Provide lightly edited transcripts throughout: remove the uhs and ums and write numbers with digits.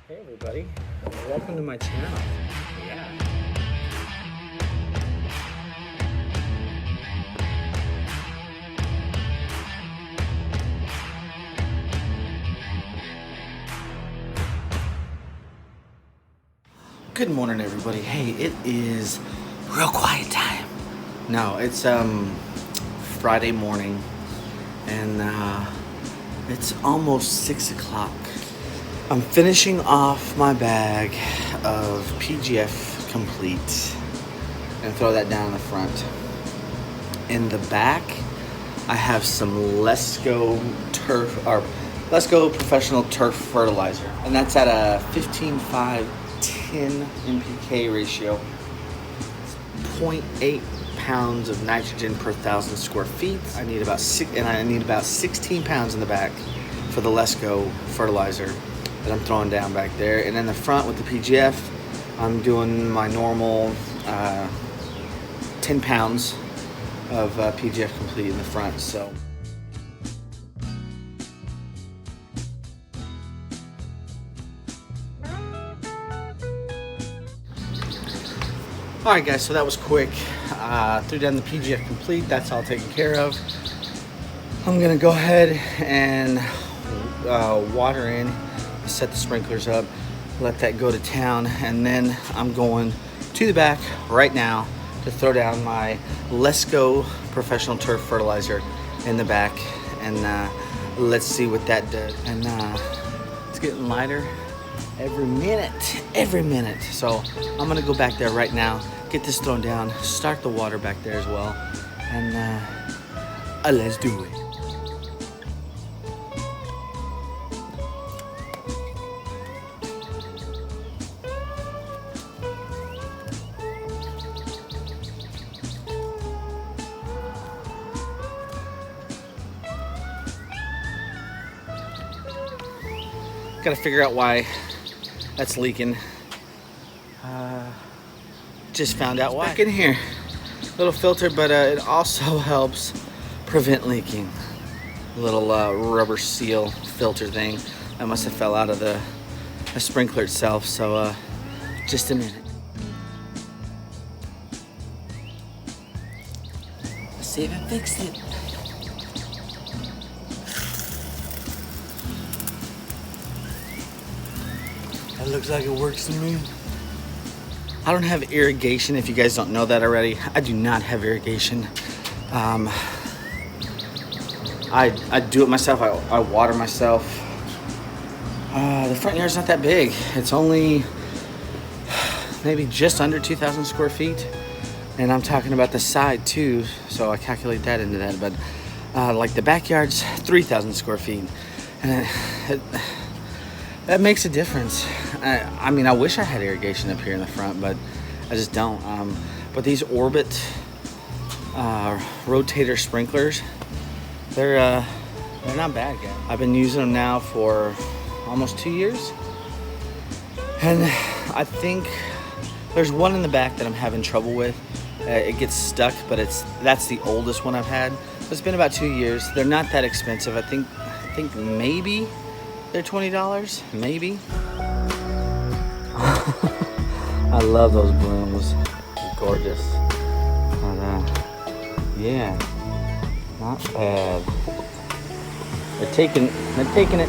Hey everybody, welcome to my channel. Yeah. Good morning everybody. Hey, it is real quiet time. No, it's Friday morning and it's almost 6 o'clock. I'm finishing off my bag of PGF Complete and throw that down in the front. In the back, I have some Lesco Professional Turf Fertilizer, and that's at a 15:5:10 NPK ratio. It's 0.8 pounds of nitrogen per 1,000 square feet. I need about 16 pounds in the back for the Lesco fertilizer that I'm throwing down back there. And in the front with the PGF, I'm doing my normal 10 pounds of PGF Complete in the front. So alright guys, so that was quick. Threw down the PGF Complete, that's all taken care of. I'm gonna go ahead and water in, set the sprinklers up, let that go to town, and then I'm going to the back right now to throw down my Lesco Professional Turf Fertilizer in the back, and let's see what that does. And it's getting lighter every minute. So I'm gonna go back there right now, get this thrown down, start the water back there as well, and let's do it. Got to figure out why that's leaking. Just found out why. Back in here, little filter, but it also helps prevent leaking. Little rubber seal filter thing that must have fell out of the sprinkler itself. So just a minute. Let's see if it fixed it. That looks like it works to me. I don't have irrigation, if you guys don't know that already. I do not have irrigation. I do it myself. I water myself. The front yard's not that big. It's only maybe just under 2,000 square feet. And I'm talking about the side too, so I calculate that into that. But like the backyard's 3,000 square feet. And that makes a difference. I mean, I wish I had irrigation up here in the front, but I just don't. But these Orbit rotator sprinklers, they're not bad, guys. I've been using them now for almost 2 years, and I think there's one in the back that I'm having trouble with. It gets stuck, but that's the oldest one I've had. It's been about 2 years. They're not that expensive. I think maybe they're $20, maybe. I love those blooms. They're gorgeous. And, yeah, not bad. They're taking it.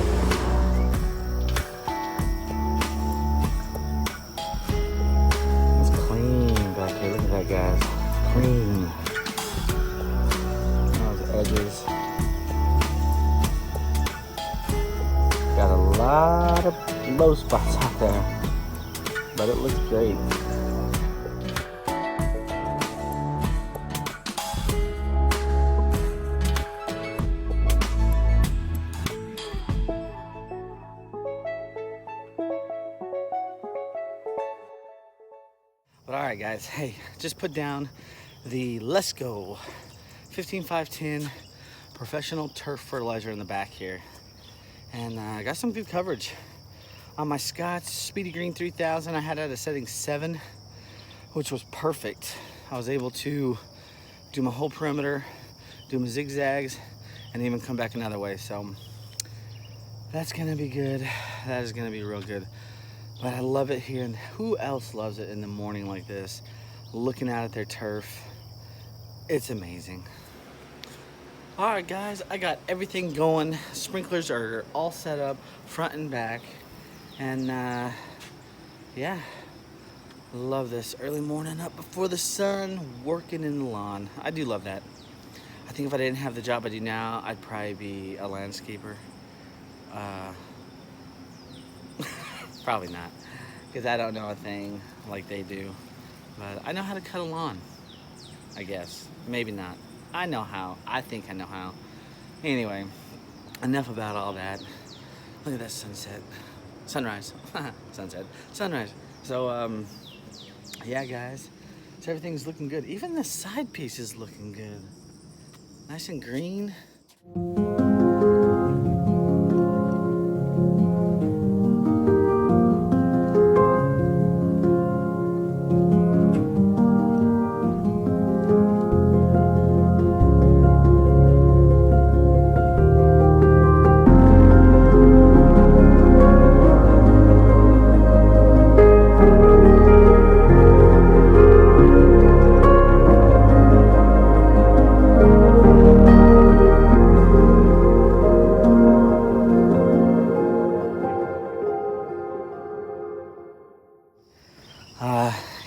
It's clean back here. Look at that, guys. Clean. Those edges. Got a lot of low spots out there, but it looks great. But all right, guys. Hey, just put down the Lesco 15:5:10 Professional Turf Fertilizer in the back here. And I got some good coverage. On my Scotch Speedy Green 3000, I had it at a setting 7, which was perfect. I was able to do my whole perimeter, do my zigzags, and even come back another way. So that's gonna be good. That is gonna be real good. But I love it here, and who else loves it in the morning like this, looking out at their turf? It's amazing. All right, guys, I got everything going. Sprinklers are all set up, front and back, and yeah, love this early morning up before the sun, working in the lawn. I do love that. I think if I didn't have the job I do now, I'd probably be a landscaper. Probably not, because I don't know a thing like they do. But I know how to cut a lawn, I guess. Maybe not. I know how. I think I know how. Anyway, enough about all that. Look at that sunset. Sunrise. Sunset. Sunrise. So, yeah, guys. So everything's looking good. Even the side piece is looking good. Nice and green.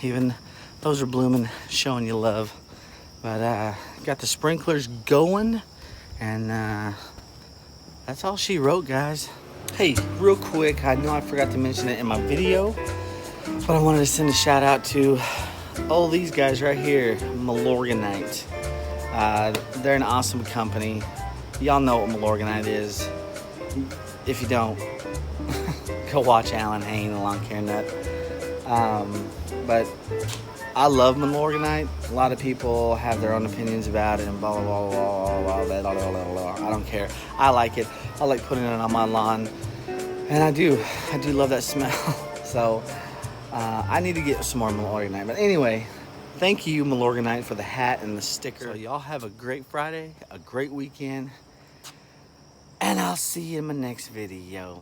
Even those are blooming, showing you love. But got the sprinklers going, and that's all she wrote, guys. Hey, real quick, I know I forgot to mention it in my video, but I wanted to send a shout out to all these guys right here, Milorganite. They're an awesome company. Y'all know what Milorganite is. If you don't, go watch Alan Hain, the Lawn Care Nut. But I love Milorganite. A lot of people have their own opinions about it and blah, blah, blah, blah, blah, blah, blah, blah, blah. I don't care. I like it. I like putting it on my lawn. And I do love that smell. So I need to get some more Milorganite. But anyway, thank you, Milorganite, for the hat and the sticker. So y'all have a great Friday, a great weekend. And I'll see you in my next video.